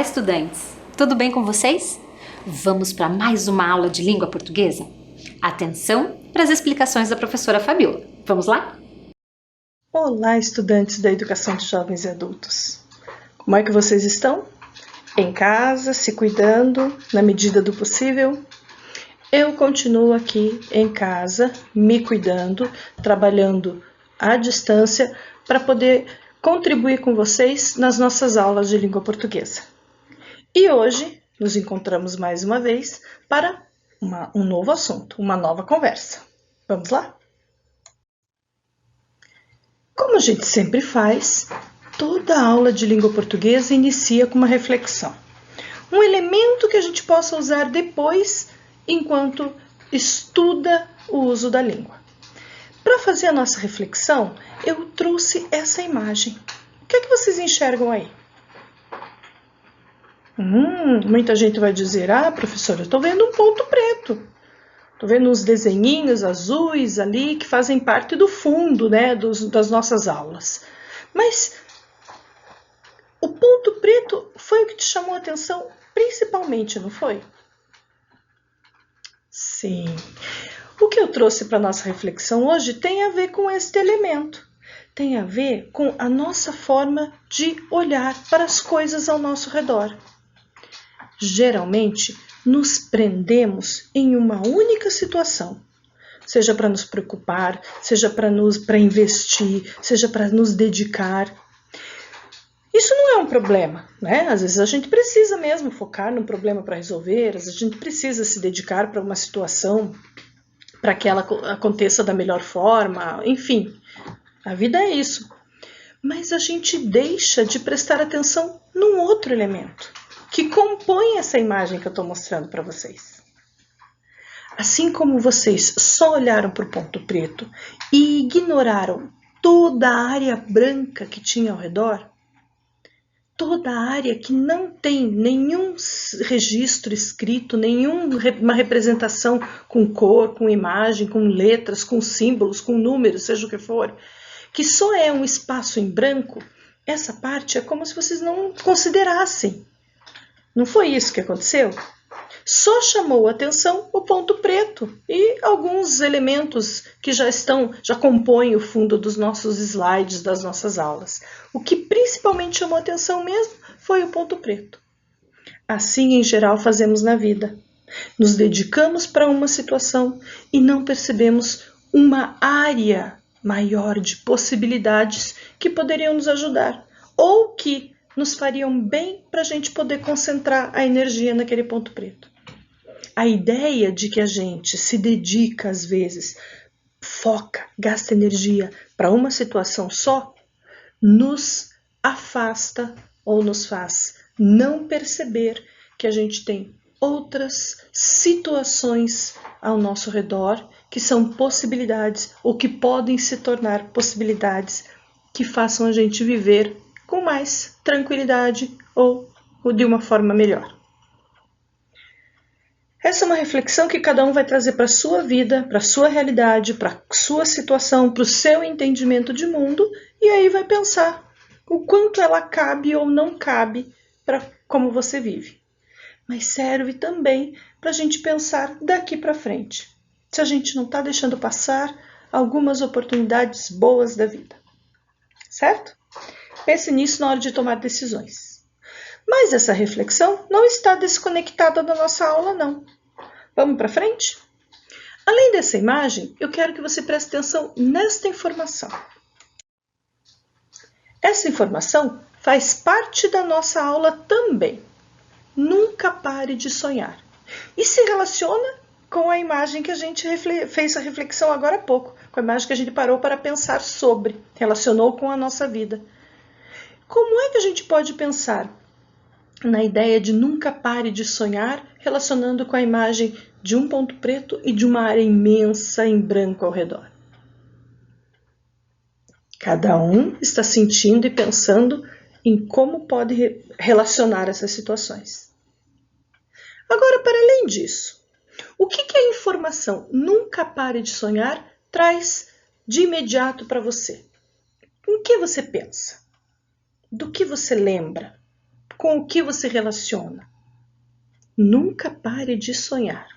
Olá, estudantes! Tudo bem com vocês? Vamos para mais uma aula de língua portuguesa? Atenção para as explicações da professora Fabiola. Vamos lá? Olá, estudantes da Educação de Jovens e Adultos. Como é que vocês estão? Em casa, se cuidando na medida do possível? Eu continuo aqui em casa, me cuidando, trabalhando à distância para poder contribuir com vocês nas nossas aulas de língua portuguesa. E hoje nos encontramos mais uma vez para um novo assunto, uma nova conversa. Vamos lá? Como a gente sempre faz, toda aula de língua portuguesa inicia com uma reflexão. Um elemento que a gente possa usar depois, enquanto estuda o uso da língua. Para fazer a nossa reflexão, eu trouxe essa imagem. O que é que vocês enxergam aí? Muita gente vai dizer, professora, eu estou vendo um ponto preto. Estou vendo uns desenhinhos azuis ali que fazem parte do fundo, né, das nossas aulas. Mas o ponto preto foi o que te chamou a atenção principalmente, não foi? Sim. O que eu trouxe para a nossa reflexão hoje tem a ver com este elemento. Tem a ver com a nossa forma de olhar para as coisas ao nosso redor. Geralmente, nos prendemos em uma única situação, seja para nos preocupar, seja para investir, seja para nos dedicar. Isso não é um problema, né? Às vezes a gente precisa mesmo focar num problema para resolver, às vezes a gente precisa se dedicar para uma situação, para que ela aconteça da melhor forma, enfim, a vida é isso. Mas a gente deixa de prestar atenção num outro elemento, que compõe essa imagem que eu estou mostrando para vocês. Assim como vocês só olharam para o ponto preto e ignoraram toda a área branca que tinha ao redor, toda a área que não tem nenhum registro escrito, nenhuma representação com cor, com imagem, com letras, com símbolos, com números, seja o que for, que só é um espaço em branco, essa parte é como se vocês não considerassem. Não foi isso que aconteceu? Só chamou a atenção o ponto preto e alguns elementos que já compõem o fundo dos nossos slides, das nossas aulas. O que principalmente chamou a atenção mesmo foi o ponto preto. Assim, em geral, fazemos na vida. Nos dedicamos para uma situação e não percebemos uma área maior de possibilidades que poderiam nos ajudar ou que nos fariam bem para a gente poder concentrar a energia naquele ponto preto. A ideia de que a gente se dedica, às vezes, foca, gasta energia para uma situação só, nos afasta ou nos faz não perceber que a gente tem outras situações ao nosso redor que são possibilidades ou que podem se tornar possibilidades que façam a gente viver com mais tranquilidade ou de uma forma melhor. Essa é uma reflexão que cada um vai trazer para a sua vida, para a sua realidade, para a sua situação, para o seu entendimento de mundo, e aí vai pensar o quanto ela cabe ou não cabe para como você vive. Mas serve também para a gente pensar daqui para frente, se a gente não está deixando passar algumas oportunidades boas da vida. Certo? Pense nisso na hora de tomar decisões. Mas essa reflexão não está desconectada da nossa aula, não. Vamos para frente? Além dessa imagem, eu quero que você preste atenção nesta informação. Essa informação faz parte da nossa aula também. Nunca pare de sonhar. E se relaciona com a imagem que a gente fez a reflexão agora há pouco, com a imagem que a gente parou para pensar sobre, relacionou com a nossa vida. Como é que a gente pode pensar na ideia de nunca pare de sonhar, relacionando com a imagem de um ponto preto e de uma área imensa em branco ao redor? Cada um está sentindo e pensando em como pode relacionar essas situações. Agora, para além disso, o que a informação nunca pare de sonhar traz de imediato para você? Em que você pensa? Do que você lembra? com o que você relaciona. Nunca pare de sonhar.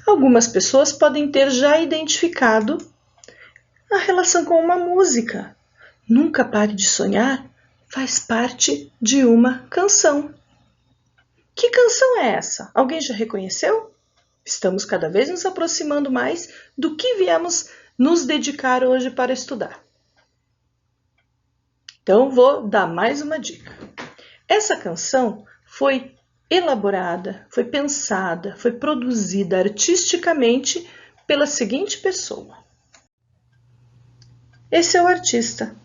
Algumas pessoas podem ter já identificado a relação com uma música. Nunca pare de sonhar faz parte de uma canção. Que canção é essa? Alguém já reconheceu? Estamos cada vez nos aproximando mais do que viemos nos dedicar hoje para estudar. Então, vou dar mais uma dica. Essa canção foi elaborada, foi pensada, foi produzida artisticamente pela seguinte pessoa. Esse é o artista.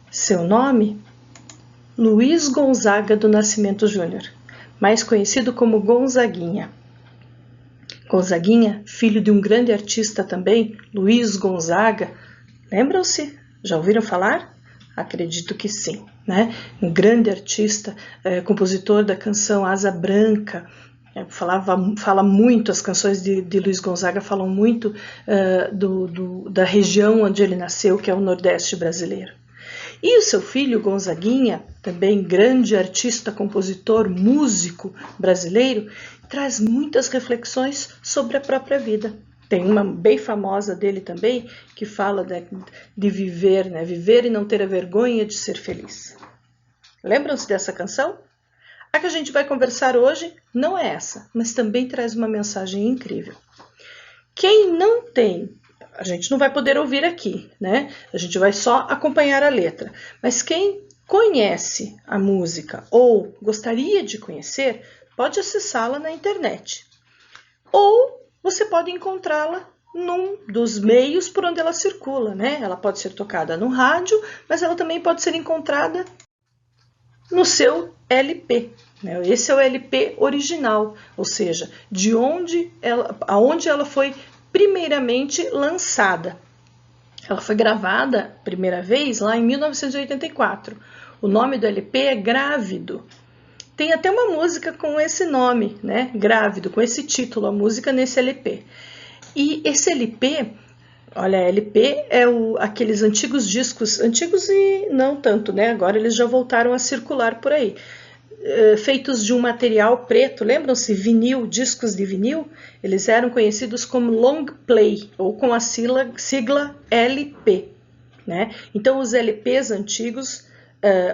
Seu nome? Luiz Gonzaga do Nascimento Júnior, mais conhecido como Gonzaguinha. Gonzaguinha, filho de um grande artista também, Luiz Gonzaga. Lembram-se? Já ouviram falar? Acredito que sim, né? Um grande artista, compositor da canção Asa Branca. Fala muito, as canções de Luiz Gonzaga falam muito da região onde ele nasceu, que é o Nordeste brasileiro. E o seu filho, Gonzaguinha, também grande artista, compositor, músico brasileiro, traz muitas reflexões sobre a própria vida. Tem uma bem famosa dele também, que fala de viver, né? Viver e não ter a vergonha de ser feliz. Lembram-se dessa canção? A que a gente vai conversar hoje não é essa, mas também traz uma mensagem incrível. Quem não tem, a gente não vai poder ouvir aqui, né? A gente vai só acompanhar a letra. Mas quem conhece a música ou gostaria de conhecer, pode acessá-la na internet. Ou você pode encontrá-la num dos meios por onde ela circula, né? Ela pode ser tocada no rádio, mas ela também pode ser encontrada no seu LP. Né? Esse é o LP original, ou seja, aonde ela foi primeiramente lançada. Ela foi gravada primeira vez lá em 1984. O nome do LP é Grávido. Tem até uma música com esse nome, né? Grávido, com esse título, a música nesse LP. E esse LP, olha, LP é aqueles antigos discos, antigos e não tanto, né? Agora eles já voltaram a circular por aí. Feitos de um material preto, lembram-se? Vinil, discos de vinil, eles eram conhecidos como long play, ou com a sigla LP. Né? Então, os LPs antigos,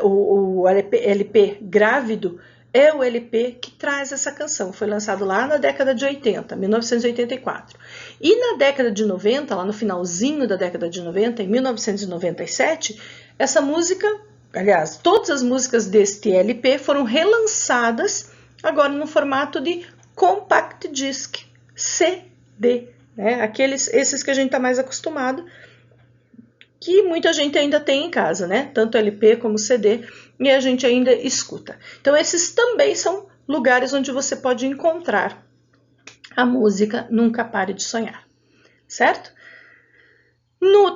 o LP Grávido, é o LP que traz essa canção. Foi lançado lá na década de 80, 1984. E na década de 90, lá no finalzinho da década de 90, em 1997, essa música... Aliás, todas as músicas deste LP foram relançadas agora no formato de Compact Disc, CD, né? Esses que a gente está mais acostumado, que muita gente ainda tem em casa, né? Tanto LP como CD, e a gente ainda escuta. Então, esses também são lugares onde você pode encontrar a música Nunca Pare de Sonhar, certo?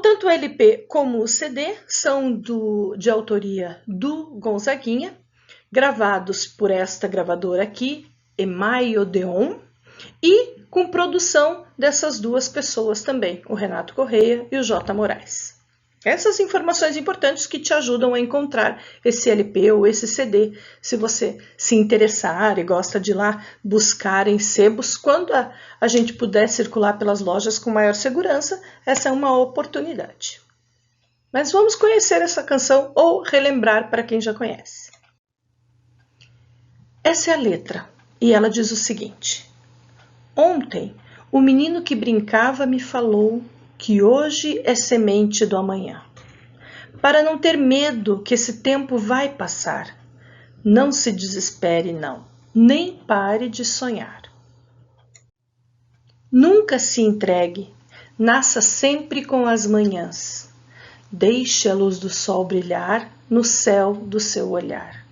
Tanto o LP como o CD são de autoria do Gonzaguinha, gravados por esta gravadora aqui, EMAI Odeon, e com produção dessas duas pessoas também, o Renato Correia e o J. Moraes. Essas informações importantes que te ajudam a encontrar esse LP ou esse CD, se você se interessar e gosta de ir lá buscar em sebos, quando a gente puder circular pelas lojas com maior segurança, essa é uma oportunidade. Mas vamos conhecer essa canção ou relembrar para quem já conhece. Essa é a letra e ela diz o seguinte: ontem, o menino que brincava me falou que hoje é semente do amanhã. Para não ter medo que esse tempo vai passar, não se desespere não, nem pare de sonhar. Nunca se entregue, nasça sempre com as manhãs. Deixe a luz do sol brilhar no céu do seu olhar.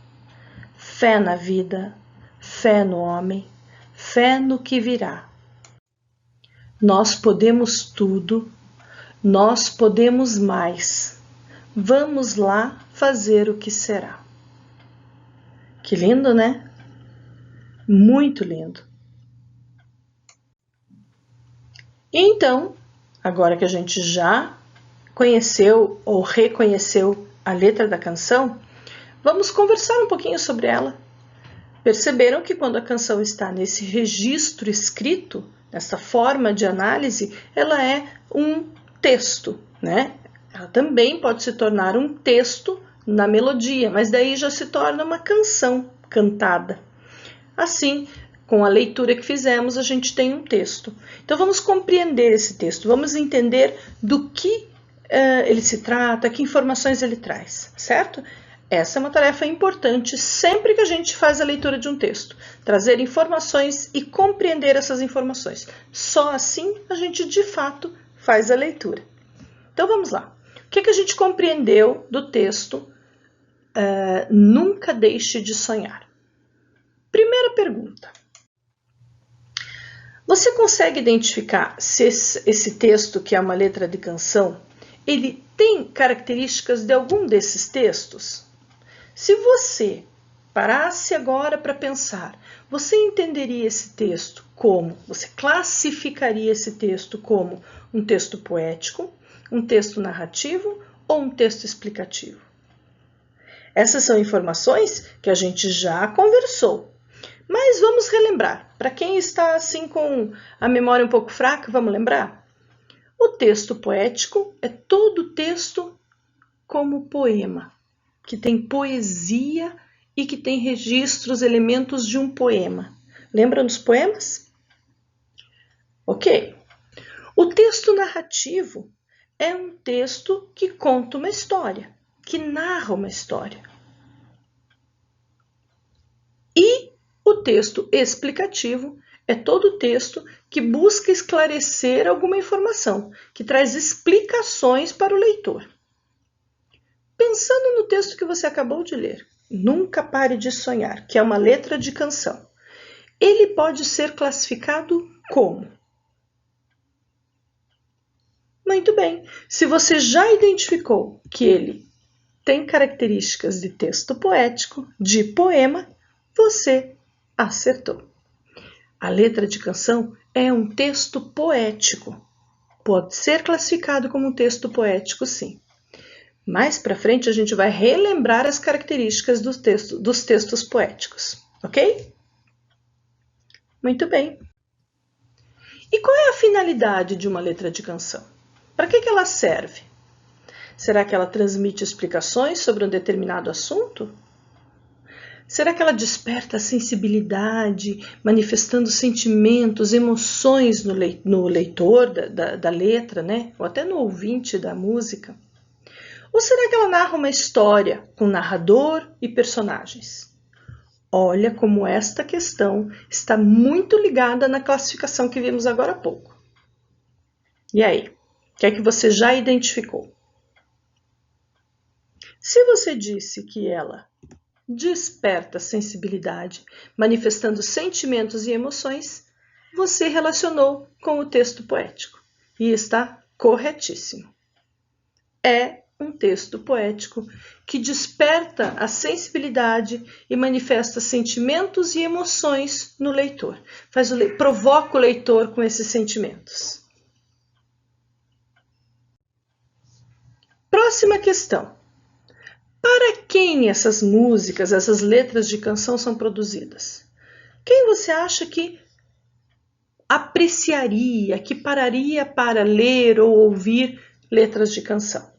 Fé na vida, fé no homem, fé no que virá. Nós podemos tudo, nós podemos mais. Vamos lá fazer o que será. Que lindo, né? Muito lindo. Então, agora que a gente já conheceu ou reconheceu a letra da canção, vamos conversar um pouquinho sobre ela. Perceberam que quando a canção está nesse registro escrito, nessa forma de análise, ela é um texto, né? Ela também pode se tornar um texto na melodia, mas daí já se torna uma canção cantada. Assim, com a leitura que fizemos, a gente tem um texto. Então vamos compreender esse texto, vamos entender do que ele se trata, que informações ele traz, certo? Essa é uma tarefa importante sempre que a gente faz a leitura de um texto, trazer informações e compreender essas informações. Só assim a gente de fato faz a leitura. Então vamos lá. O que a gente compreendeu do texto Nunca Deixe de Sonhar? Primeira pergunta. Você consegue identificar se esse texto, que é uma letra de canção, ele tem características de algum desses textos? Se você parasse agora para pensar, você entenderia esse texto como, você classificaria esse texto como um texto poético, um texto narrativo ou um texto explicativo? Essas são informações que a gente já conversou. Mas vamos relembrar. Para quem está assim com a memória um pouco fraca, vamos lembrar? O texto poético é todo texto como poema, que tem poesia e que tem registros, elementos de um poema. Lembram dos poemas? Ok. O texto narrativo é um texto que conta uma história, que narra uma história. E o texto explicativo é todo texto que busca esclarecer alguma informação, que traz explicações para o leitor. Pensando no texto que você acabou de ler, Nunca Pare de Sonhar, que é uma letra de canção, ele pode ser classificado como? Muito bem, se você já identificou que ele tem características de texto poético, de poema, você acertou. A letra de canção é um texto poético. Pode ser classificado como um texto poético, sim. Mais para frente a gente vai relembrar as características dos textos poéticos, ok? Muito bem. E qual é a finalidade de uma letra de canção? Para que ela serve? Será que ela transmite explicações sobre um determinado assunto? Será que ela desperta a sensibilidade, manifestando sentimentos, emoções no leitor da letra, né? Ou até no ouvinte da música? Ou será que ela narra uma história com narrador e personagens? Olha como esta questão está muito ligada na classificação que vimos agora há pouco. E aí, o que é que você já identificou? Se você disse que ela desperta sensibilidade, manifestando sentimentos e emoções, você relacionou com o texto poético e está corretíssimo. É um texto poético que desperta a sensibilidade e manifesta sentimentos e emoções no leitor, provoca o leitor com esses sentimentos. Próxima questão. Para quem essas músicas, essas letras de canção são produzidas? Quem você acha que apreciaria, que pararia para ler ou ouvir letras de canção?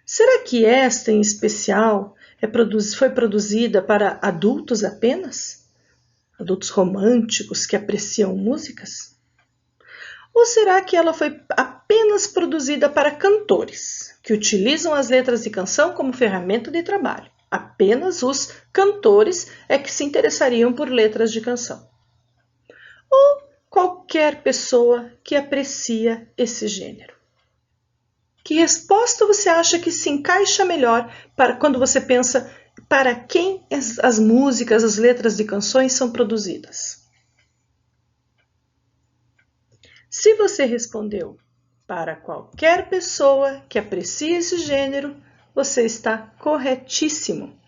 Será que esta em especial foi produzida para adultos apenas? Adultos românticos que apreciam músicas? Ou será que ela foi apenas produzida para cantores, que utilizam as letras de canção como ferramenta de trabalho? Apenas os cantores é que se interessariam por letras de canção. Ou qualquer pessoa que aprecia esse gênero? Que resposta você acha que se encaixa melhor quando você pensa para quem as músicas, as letras de canções são produzidas? Se você respondeu para qualquer pessoa que aprecie esse gênero, você está corretíssimo.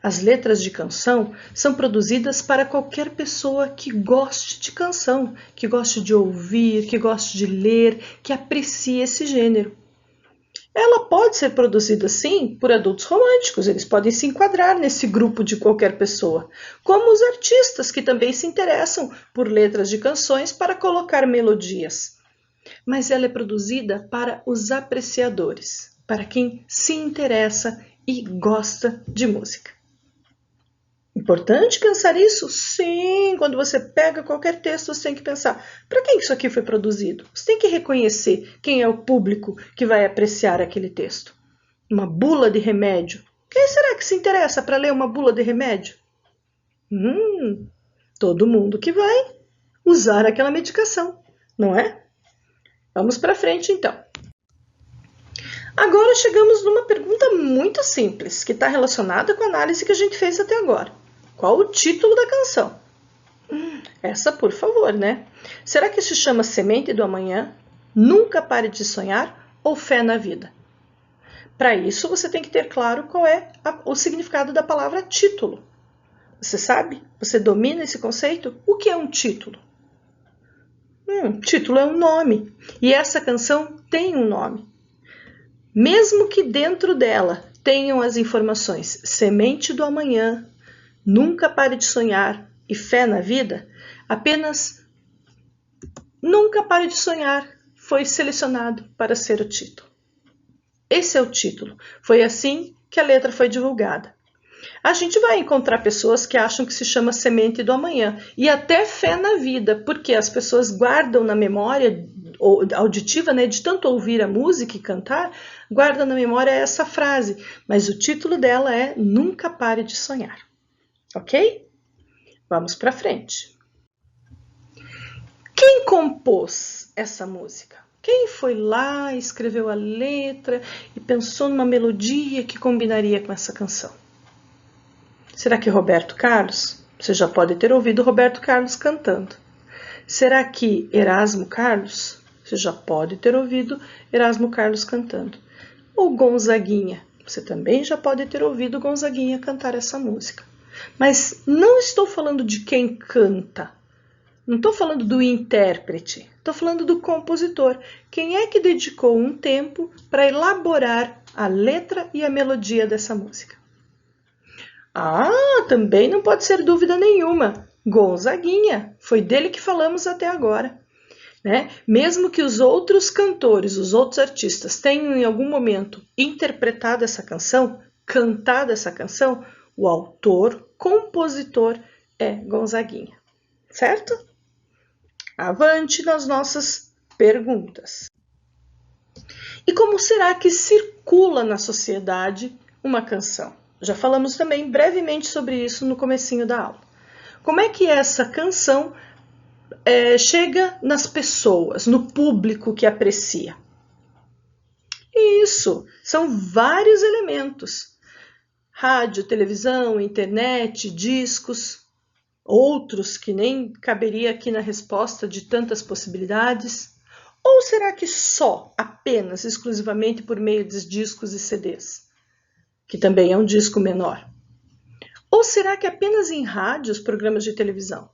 As letras de canção são produzidas para qualquer pessoa que goste de canção, que goste de ouvir, que goste de ler, que aprecie esse gênero. Ela pode ser produzida, sim, por adultos românticos, eles podem se enquadrar nesse grupo de qualquer pessoa, como os artistas que também se interessam por letras de canções para colocar melodias. Mas ela é produzida para os apreciadores, para quem se interessa e gosta de música. Importante pensar isso? Sim, quando você pega qualquer texto, você tem que pensar, para quem isso aqui foi produzido? Você tem que reconhecer quem é o público que vai apreciar aquele texto. Uma bula de remédio. Quem será que se interessa para ler uma bula de remédio? Todo mundo que vai usar aquela medicação, não é? Vamos para frente, então. Agora chegamos numa pergunta muito simples, que está relacionada com a análise que a gente fez até agora. Qual o título da canção? Essa, por favor, né? Será que se chama Semente do Amanhã, Nunca Pare de Sonhar ou Fé na Vida? Para isso, você tem que ter claro qual é o significado da palavra título. Você sabe? Você domina esse conceito? O que é um título? Título é um nome, e essa canção tem um nome. Mesmo que dentro dela tenham as informações Semente do Amanhã, Nunca Pare de Sonhar e Fé na Vida, apenas Nunca Pare de Sonhar foi selecionado para ser o título. Esse é o título. Foi assim que a letra foi divulgada. A gente vai encontrar pessoas que acham que se chama Semente do Amanhã e até Fé na Vida, porque as pessoas guardam na memória auditiva, né, de tanto ouvir a música e cantar, guardam na memória essa frase, mas o título dela é Nunca Pare de Sonhar. Ok? Vamos para frente. Quem compôs essa música? Quem foi lá, escreveu a letra e pensou numa melodia que combinaria com essa canção? Será que Roberto Carlos? Você já pode ter ouvido Roberto Carlos cantando. Será que Erasmo Carlos? Você já pode ter ouvido Erasmo Carlos cantando. Ou Gonzaguinha? Você também já pode ter ouvido Gonzaguinha cantar essa música. Mas não estou falando de quem canta, não estou falando do intérprete, estou falando do compositor. Quem é que dedicou um tempo para elaborar a letra e a melodia dessa música? Também não pode ser dúvida nenhuma, Gonzaguinha, foi dele que falamos até agora. Né? Mesmo que os outros cantores, os outros artistas tenham em algum momento interpretado essa canção, cantado essa canção, o autor, compositor é Gonzaguinha, certo? Avante nas nossas perguntas. E como será que circula na sociedade uma canção? Já falamos também brevemente sobre isso no comecinho da aula. Como é que essa canção chega nas pessoas, no público que aprecia? Isso, são vários elementos. Rádio, televisão, internet, discos, outros que nem caberia aqui na resposta de tantas possibilidades? Ou será que só, apenas, exclusivamente por meio dos discos e CDs, que também é um disco menor? Ou será que apenas em rádios, programas de televisão?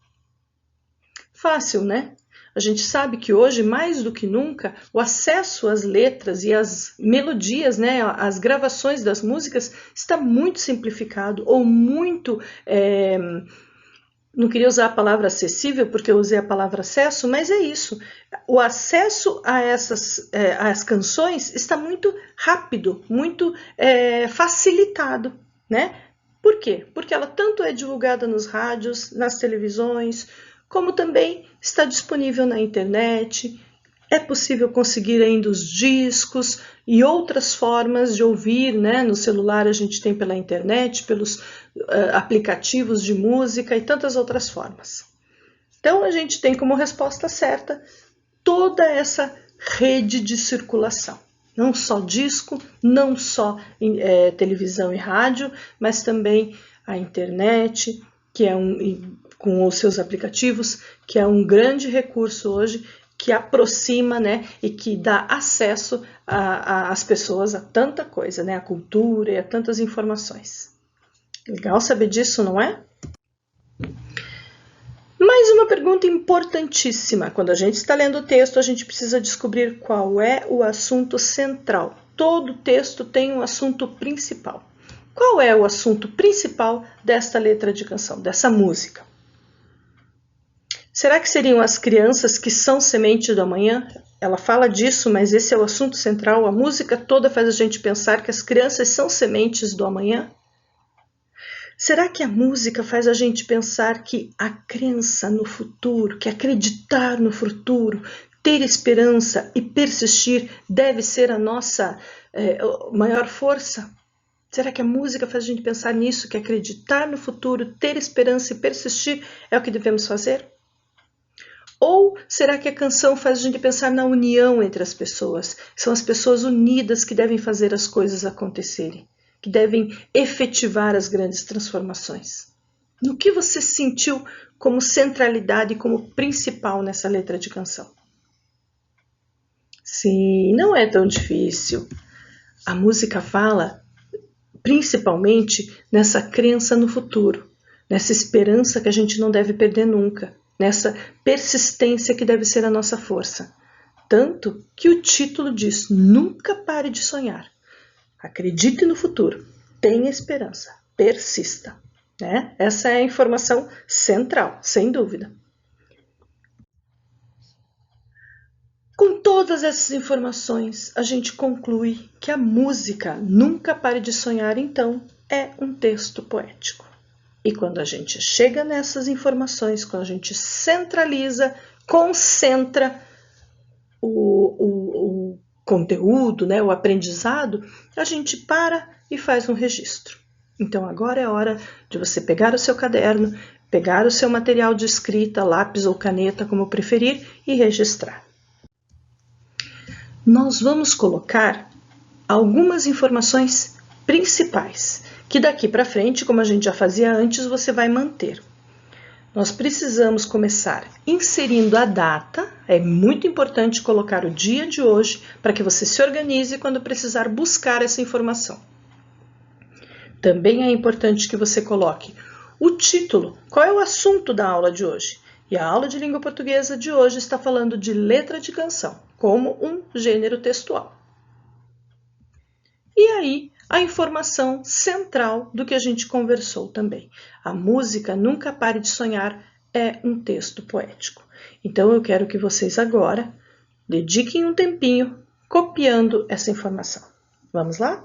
Fácil, né? A gente sabe que hoje, mais do que nunca, o acesso às letras e às melodias, né, às gravações das músicas, está muito simplificado ou muito... Não queria usar a palavra acessível, porque eu usei a palavra acesso, mas é isso. O acesso a às canções está muito rápido, muito facilitado, né? Por quê? Porque ela tanto é divulgada nos rádios, nas televisões, como também está disponível na internet. É possível conseguir ainda os discos e outras formas de ouvir, né? No celular a gente tem pela internet, pelos aplicativos de música e tantas outras formas. Então a gente tem como resposta certa toda essa rede de circulação. Não só disco, não só televisão e rádio, mas também a internet, que é com os seus aplicativos, que é um grande recurso hoje, que aproxima, né, e que dá acesso às pessoas a tanta coisa, né, a cultura e a tantas informações. Legal saber disso, não é? Mais uma pergunta importantíssima. Quando a gente está lendo o texto, a gente precisa descobrir qual é o assunto central. todo texto tem um assunto principal. Qual é o assunto principal desta letra de canção, dessa música? Será que seriam as crianças que são semente do amanhã? Ela fala disso, mas esse é o assunto central. A música toda faz a gente pensar que as crianças são sementes do amanhã? Será que a música faz a gente pensar que a crença no futuro, que acreditar no futuro, ter esperança e persistir deve ser a nossa maior força? Será que a música faz a gente pensar nisso, que acreditar no futuro, ter esperança e persistir é o que devemos fazer? Ou será que a canção faz a gente pensar na união entre as pessoas? São as pessoas unidas que devem fazer as coisas acontecerem, que devem efetivar as grandes transformações. No que você sentiu como centralidade e como principal nessa letra de canção? Sim, não é tão difícil. A música fala principalmente nessa crença no futuro, nessa esperança que a gente não deve perder nunca, nessa persistência que deve ser a nossa força. Tanto que o título diz: nunca pare de sonhar. Acredite no futuro, tenha esperança, persista. Né? Essa é a informação central, sem dúvida. Com todas essas informações, a gente conclui que a música Nunca Pare de Sonhar, então, é um texto poético. E quando a gente chega nessas informações, quando a gente centraliza, concentra o conteúdo, né, o aprendizado, a gente para e faz um registro. Então agora é hora de você pegar o seu caderno, pegar o seu material de escrita, lápis ou caneta, como preferir, e registrar. Nós vamos colocar algumas informações principais, que daqui para frente, como a gente já fazia antes, você vai manter. Nós precisamos começar inserindo a data. É muito importante colocar o dia de hoje para que você se organize quando precisar buscar essa informação. Também é importante que você coloque o título. Qual é o assunto da aula de hoje? E a aula de língua portuguesa de hoje está falando de letra de canção, como um gênero textual. E aí, a informação central do que a gente conversou também. A música Nunca Pare de Sonhar é um texto poético. Então, eu quero que vocês agora dediquem um tempinho copiando essa informação. Vamos lá?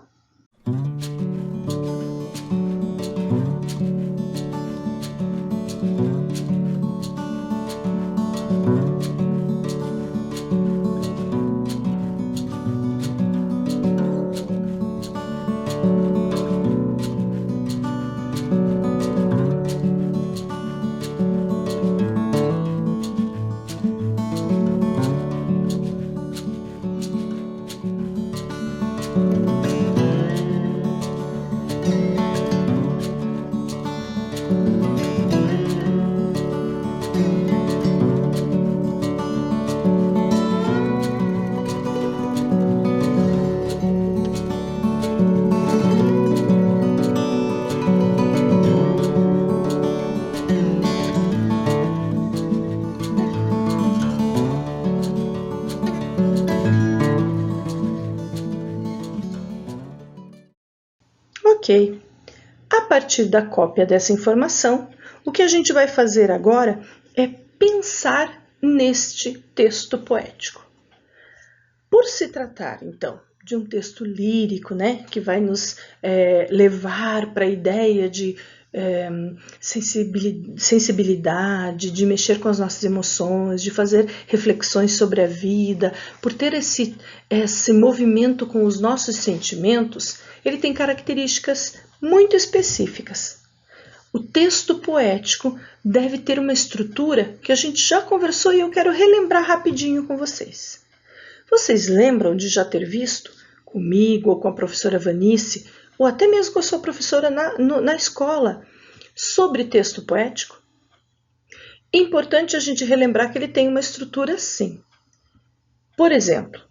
Ok. A partir da cópia dessa informação, o que a gente vai fazer agora é pensar neste texto poético. Por se tratar, então, de um texto lírico, né, que vai nos levar para a ideia de sensibilidade, de mexer com as nossas emoções, de fazer reflexões sobre a vida, por ter esse movimento com os nossos sentimentos, ele tem características muito específicas. O texto poético deve ter uma estrutura que a gente já conversou e eu quero relembrar rapidinho com vocês. Vocês lembram de já ter visto comigo ou com a professora Vanice, ou até mesmo com a sua professora na escola, sobre texto poético? Importante a gente relembrar que ele tem uma estrutura assim. Por exemplo,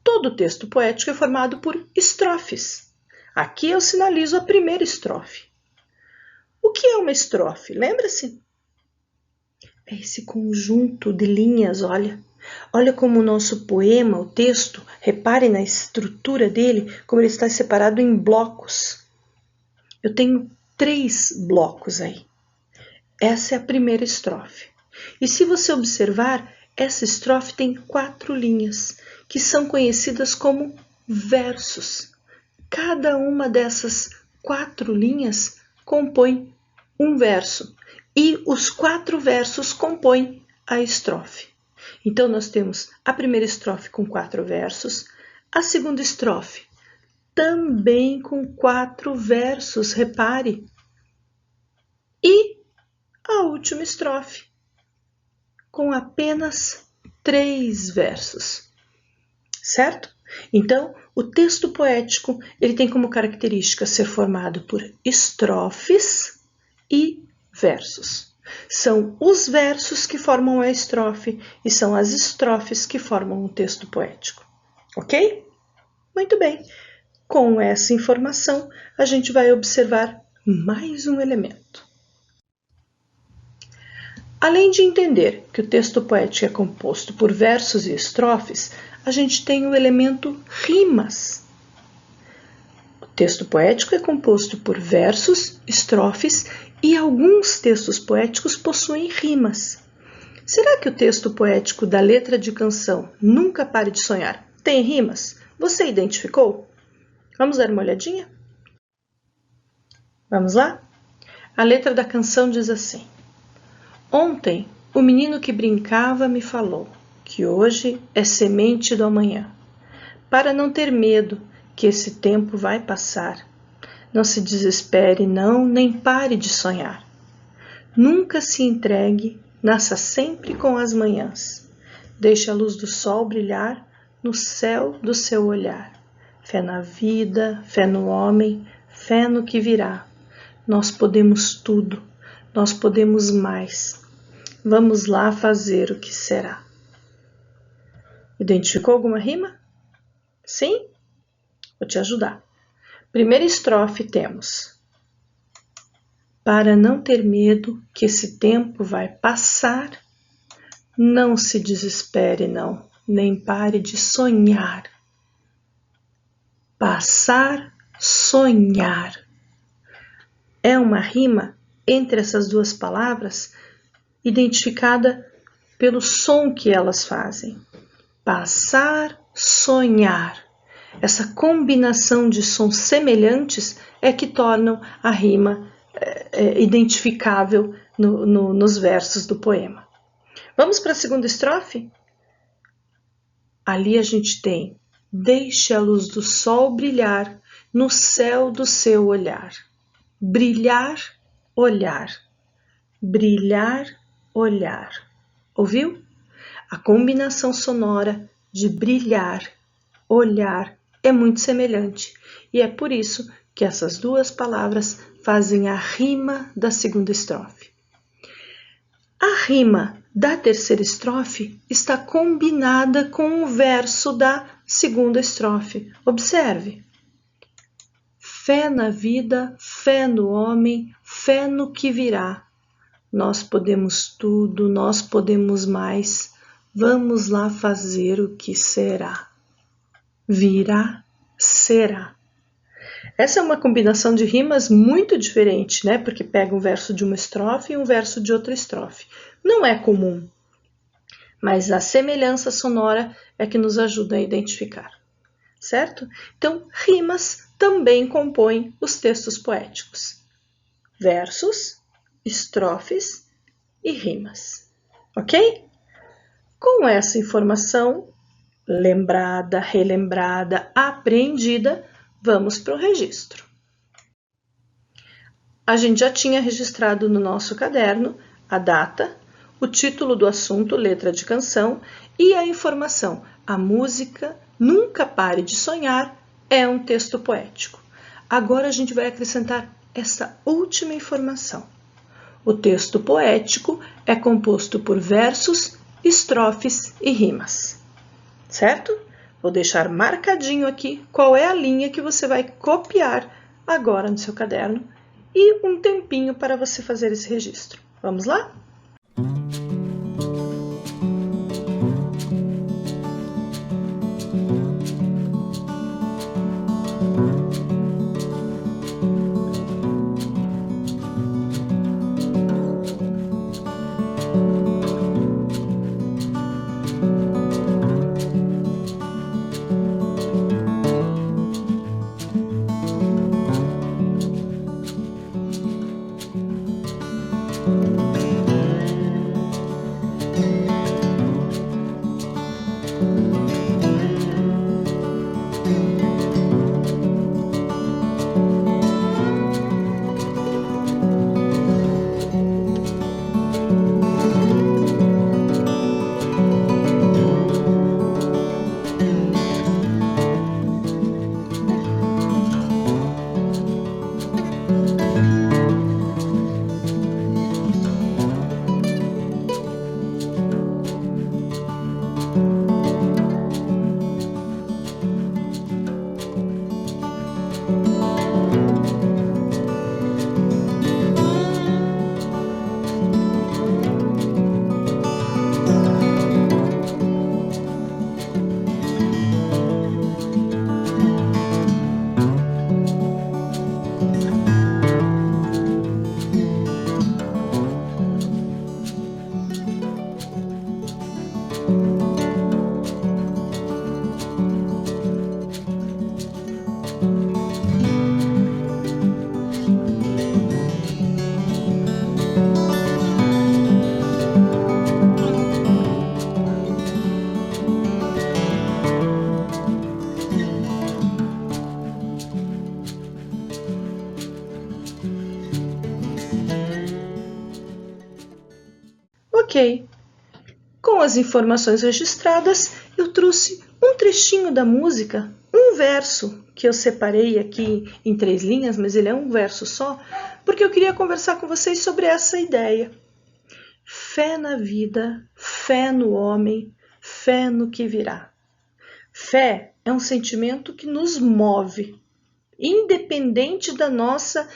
todo texto poético é formado por estrofes. Aqui eu sinalizo a primeira estrofe. O que é uma estrofe? Lembra-se? É esse conjunto de linhas, olha, Olha como o nosso poema, o texto, repare na estrutura dele, como ele está separado em blocos. Eu tenho 3 blocos aí. Essa é a primeira estrofe. E se você observar, essa estrofe tem 4 linhas, que são conhecidas como versos. Cada uma dessas 4 linhas compõe um verso, e os 4 versos compõem a estrofe. Então, nós temos a primeira estrofe com 4 versos, a segunda estrofe também com 4 versos, repare, e a última estrofe com apenas 3 versos, certo? Então, o texto poético ele tem como característica ser formado por estrofes e versos. São os versos que formam a estrofe e são as estrofes que formam o texto poético. Ok? Muito bem. Com essa informação, a gente vai observar mais um elemento. Além de entender que o texto poético é composto por versos e estrofes, a gente tem o elemento rimas. O texto poético é composto por versos, estrofes e alguns textos poéticos possuem rimas. Será que o texto poético da letra de canção Nunca Pare de Sonhar tem rimas? Você identificou? Vamos dar uma olhadinha? Vamos lá? A letra da canção diz assim: Ontem, o menino que brincava me falou que hoje é semente do amanhã. Para não ter medo, que esse tempo vai passar. Não se desespere, não, nem pare de sonhar. Nunca se entregue, nasça sempre com as manhãs. Deixe a luz do sol brilhar no céu do seu olhar. Fé na vida, fé no homem, fé no que virá. Nós podemos tudo, nós podemos mais. Vamos lá fazer o que será. Identificou alguma rima? Sim? Vou te ajudar. Primeira estrofe temos: para não ter medo, que esse tempo vai passar. Não se desespere, não, nem pare de sonhar. Passar, sonhar. É uma rima entre essas duas palavras identificada pelo som que elas fazem. Passar, sonhar. Essa combinação de sons semelhantes é que tornam a rima identificável nos versos do poema. Vamos para a segunda estrofe? Ali a gente tem: deixe a luz do sol brilhar no céu do seu olhar. Brilhar, olhar. Brilhar, olhar. Ouviu? A combinação sonora de brilhar, olhar é muito semelhante e é por isso que essas duas palavras fazem a rima da segunda estrofe. A rima da terceira estrofe está combinada com o verso da segunda estrofe. Observe. Fé na vida, fé no homem, fé no que virá. Nós podemos tudo, nós podemos mais. Vamos lá fazer o que será. Virá, será. Essa é uma combinação de rimas muito diferente, né? Porque pega um verso de uma estrofe e um verso de outra estrofe. Não é comum, mas a semelhança sonora é que nos ajuda a identificar, certo? Então, rimas também compõem os textos poéticos. Versos, estrofes e rimas, ok? Com essa informação, lembrada, relembrada, aprendida, vamos para o registro. A gente já tinha registrado no nosso caderno a data, o título do assunto, letra de canção, e a informação: a música Nunca Pare de Sonhar é um texto poético. Agora a gente vai acrescentar essa última informação. O texto poético é composto por versos, estrofes e rimas, certo? Vou deixar marcadinho aqui qual é a linha que você vai copiar agora no seu caderno e um tempinho para você fazer esse registro. Vamos lá? Ok, com as informações registradas, eu trouxe um trechinho da música, um verso que eu separei aqui em 3 linhas, mas ele é um verso só, porque eu queria conversar com vocês sobre essa ideia. Fé na vida, fé no homem, fé no que virá. Fé é um sentimento que nos move, independente da nossa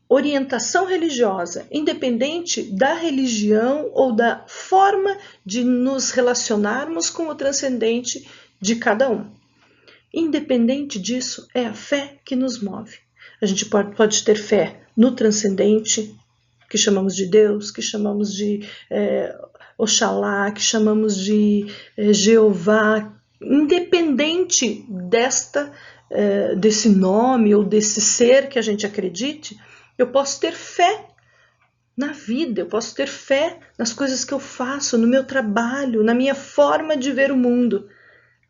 orientação religiosa, independente da religião ou da forma de nos relacionarmos com o transcendente de cada um. Independente disso, é a fé que nos move. A gente pode ter fé no transcendente, que chamamos de Deus, que chamamos de Oxalá, que chamamos de Jeová, independente desse nome ou desse ser que a gente acredite, eu posso ter fé na vida, eu posso ter fé nas coisas que eu faço, no meu trabalho, na minha forma de ver o mundo.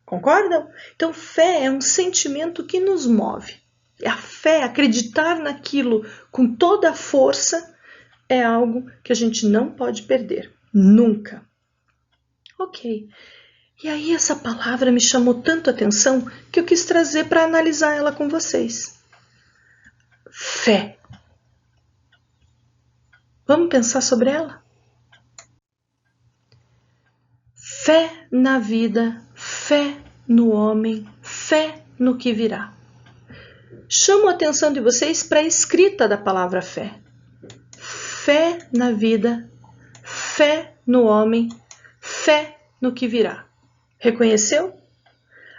Concordam? Então, fé é um sentimento que nos move. A fé, acreditar naquilo com toda a força, é algo que a gente não pode perder. Nunca. Ok. E aí essa palavra me chamou tanto a atenção que eu quis trazer para analisar ela com vocês. Fé. Vamos pensar sobre ela? Fé na vida, fé no homem, fé no que virá. Chamo a atenção de vocês para a escrita da palavra fé. Fé na vida, fé no homem, fé no que virá. Reconheceu?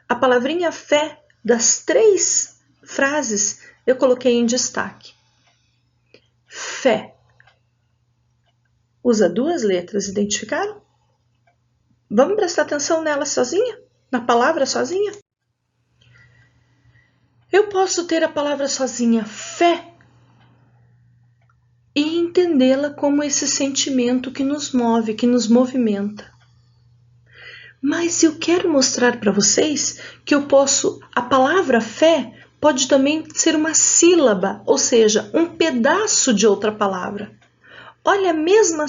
A palavrinha fé das 3 frases eu coloquei em destaque. Fé. Usa 2 letras, identificaram? Vamos prestar atenção nela sozinha? Na palavra sozinha? Eu posso ter a palavra sozinha, fé, e entendê-la como esse sentimento que nos move, que nos movimenta. Mas eu quero mostrar para vocês que a palavra fé pode também ser uma sílaba, ou seja, um pedaço de outra palavra. Olha a mesma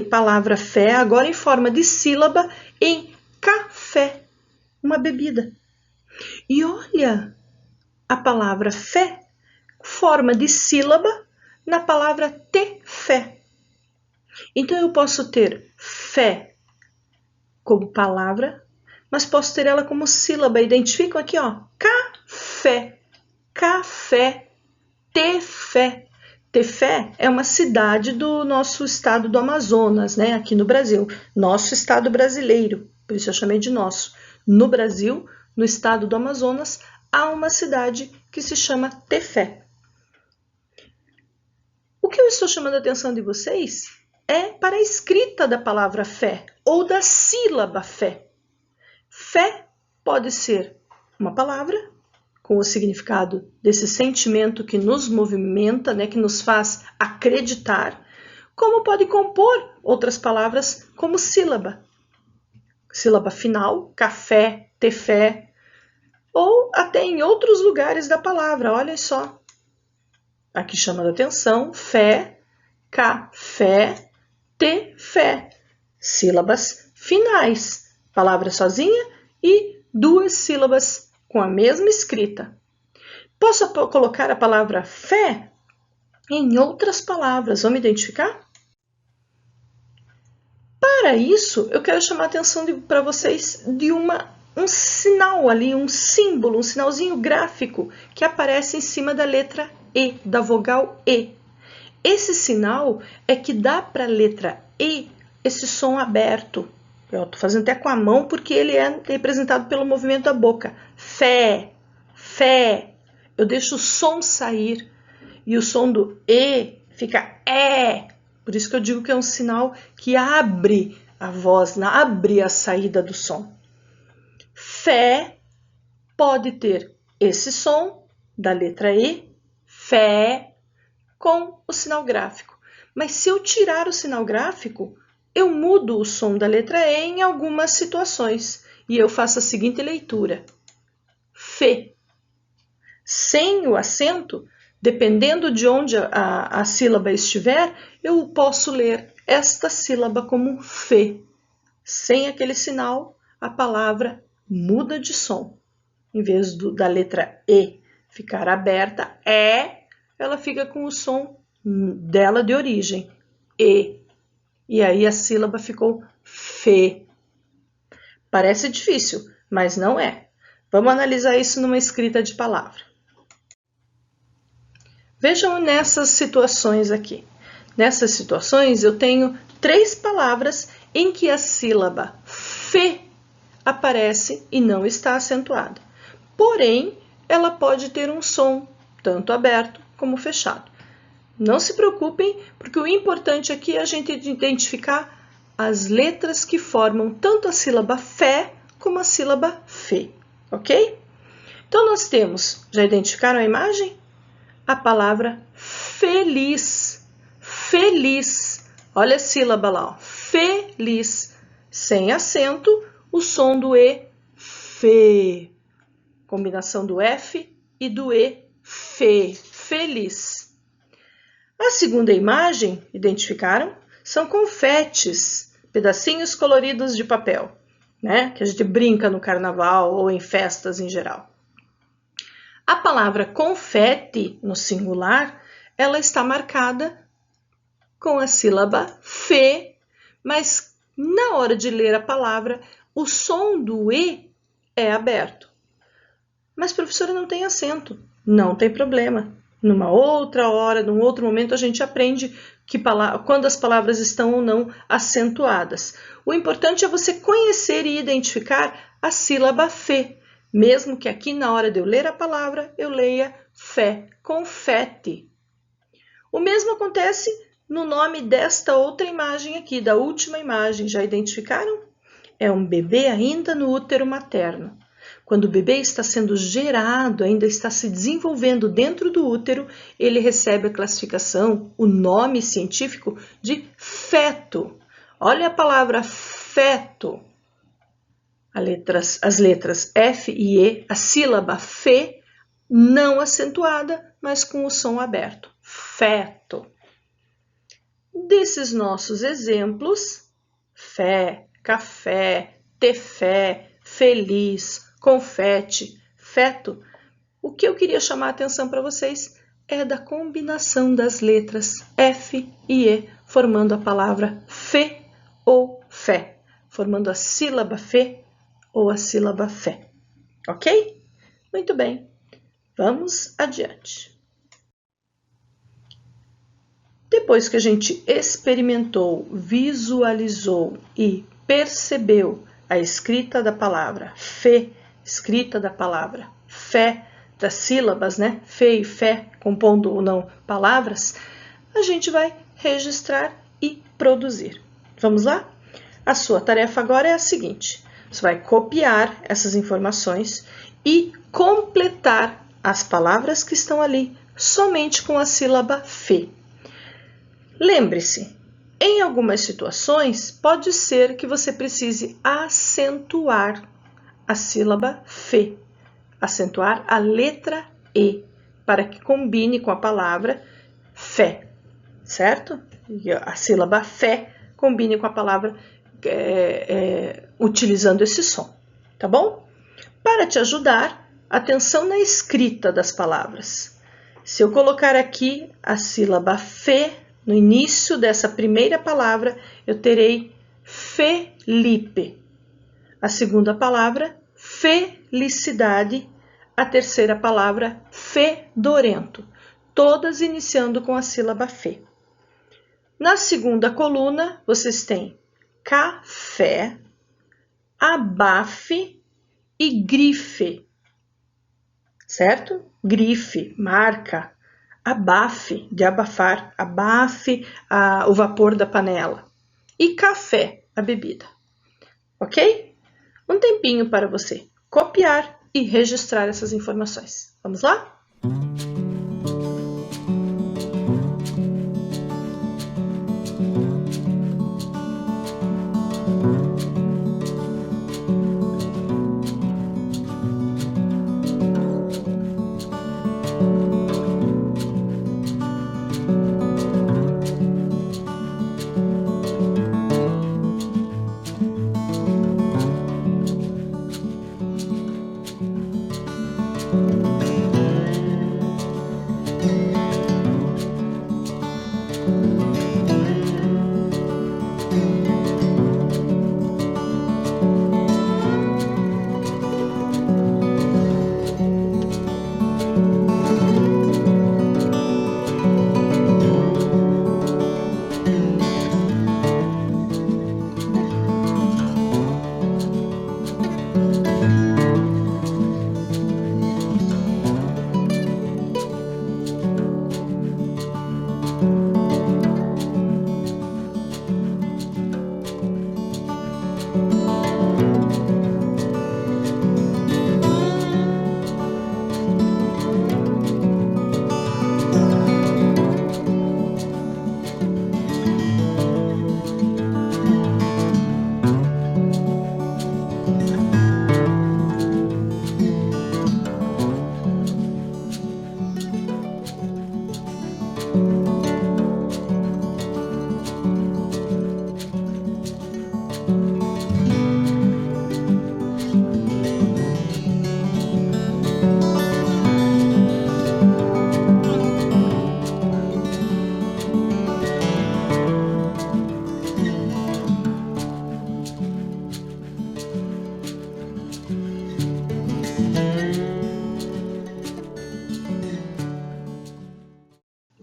palavra fé, agora em forma de sílaba, em café, uma bebida. E olha a palavra fé, forma de sílaba, na palavra ter fé. Então eu posso ter fé como palavra, mas posso ter ela como sílaba. Identificam aqui, ó, café, café, ter fé. Tefé é uma cidade do nosso estado do Amazonas, né, aqui no Brasil. Nosso estado brasileiro, por isso eu chamei de nosso. No Brasil, no estado do Amazonas, há uma cidade que se chama Tefé. O que eu estou chamando a atenção de vocês é para a escrita da palavra fé, ou da sílaba fé. Fé pode ser uma palavra, com o significado desse sentimento que nos movimenta, né, que nos faz acreditar, como pode compor outras palavras como sílaba. Sílaba final, café, ter fé, ou até em outros lugares da palavra, olha só. Aqui chamando a atenção, fé, café, ter fé. Sílabas finais, palavra sozinha e duas sílabas com a mesma escrita. Posso colocar a palavra fé em outras palavras, vamos identificar? Para isso, eu quero chamar a atenção para vocês de um sinal ali, um símbolo, um sinalzinho gráfico que aparece em cima da letra E, da vogal E. Esse sinal é que dá para a letra E esse som aberto. Eu estou fazendo até com a mão porque ele é representado pelo movimento da boca. Fé, fé. Eu deixo o som sair e o som do E fica é. Por isso que eu digo que é um sinal que abre a voz, abre a saída do som. Fé pode ter esse som da letra E, fé, com o sinal gráfico. Mas se eu tirar o sinal gráfico, eu mudo o som da letra E em algumas situações. E eu faço a seguinte leitura. Fê. Sem o acento, dependendo de onde a sílaba estiver, eu posso ler esta sílaba como fê. Sem aquele sinal, a palavra muda de som. Em vez da letra E ficar aberta, ela fica com o som dela de origem, E. E aí a sílaba ficou fê. Parece difícil, mas não é. Vamos analisar isso numa escrita de palavra. Vejam nessas situações aqui. Nessas situações eu tenho 3 palavras em que a sílaba fê aparece e não está acentuada. Porém, ela pode ter um som tanto aberto como fechado. Não se preocupem, porque o importante aqui é a gente identificar as letras que formam tanto a sílaba fé como a sílaba fê, ok? Então, nós temos, já identificaram a imagem? A palavra feliz, feliz. Olha a sílaba lá, ó. Feliz. Sem acento, o som do E, fê. Combinação do F e do E, fê, feliz. A segunda imagem, identificaram? São confetes, pedacinhos coloridos de papel, né? Que a gente brinca no carnaval ou em festas em geral. A palavra confete, no singular, ela está marcada com a sílaba fê, mas na hora de ler a palavra, o som do E é aberto. Mas, professora, não tem acento. Não tem problema. Numa outra hora, num outro momento, a gente aprende quando as palavras estão ou não acentuadas. O importante é você conhecer e identificar a sílaba fê, mesmo que aqui na hora de eu ler a palavra, eu leia fé, confete. O mesmo acontece no nome desta outra imagem aqui, da última imagem. Já identificaram? É um bebê ainda no útero materno. Quando o bebê está sendo gerado, ainda está se desenvolvendo dentro do útero, ele recebe a classificação, o nome científico de feto. Olha a palavra feto. As letras F e E, a sílaba fê, não acentuada, mas com o som aberto. Feto. Desses nossos exemplos, fé, café, ter fé, feliz, confete, feto, o que eu queria chamar a atenção para vocês é da combinação das letras F e E, formando a palavra fê ou fé, formando a sílaba fê ou a sílaba fé. Ok? Muito bem, vamos adiante. Depois que a gente experimentou, visualizou e percebeu a escrita da palavra fé, escrita da palavra fé, das sílabas, né? Fé e fé, compondo ou não palavras, a gente vai registrar e produzir. Vamos lá? A sua tarefa agora é a seguinte: você vai copiar essas informações e completar as palavras que estão ali somente com a sílaba fe. Lembre-se, em algumas situações pode ser que você precise acentuar a sílaba fe, acentuar a letra E, para que combine com a palavra fé, certo? E a sílaba fé combine com a palavra utilizando esse som, tá bom? Para te ajudar, atenção na escrita das palavras. Se eu colocar aqui a sílaba fe no início dessa primeira palavra, eu terei Felipe. A segunda palavra, felicidade. A terceira palavra, fedorento. Todas iniciando com a sílaba fe. Na segunda coluna, vocês têm café, abafe e grife, certo? Grife, marca, abafe, de abafar, abafe o vapor da panela. E café, a bebida, ok? Um tempinho para você copiar e registrar essas informações. Vamos lá?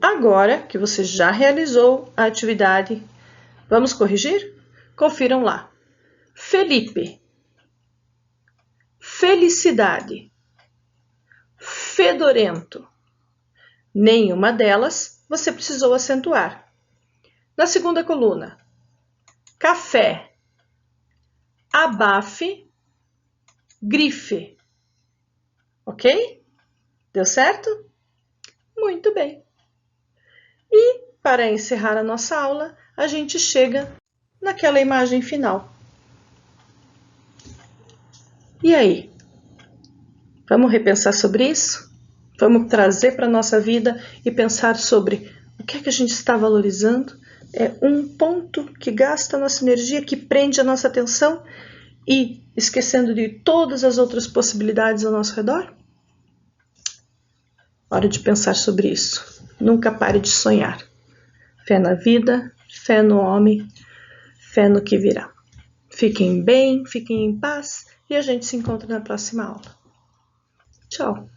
Agora que você já realizou a atividade, vamos corrigir? Confiram lá. Felipe, felicidade, fedorento. Nenhuma delas você precisou acentuar. Na segunda coluna, café, abafe, grife. Ok? Deu certo? Muito bem. E, para encerrar a nossa aula, a gente chega naquela imagem final. E aí? Vamos repensar sobre isso? Vamos trazer para a nossa vida e pensar sobre o que é que a gente está valorizando? É um ponto que gasta a nossa energia, que prende a nossa atenção e esquecendo de todas as outras possibilidades ao nosso redor? Hora de pensar sobre isso. Nunca pare de sonhar. Fé na vida, fé no homem, fé no que virá. Fiquem bem, fiquem em paz e a gente se encontra na próxima aula. Tchau!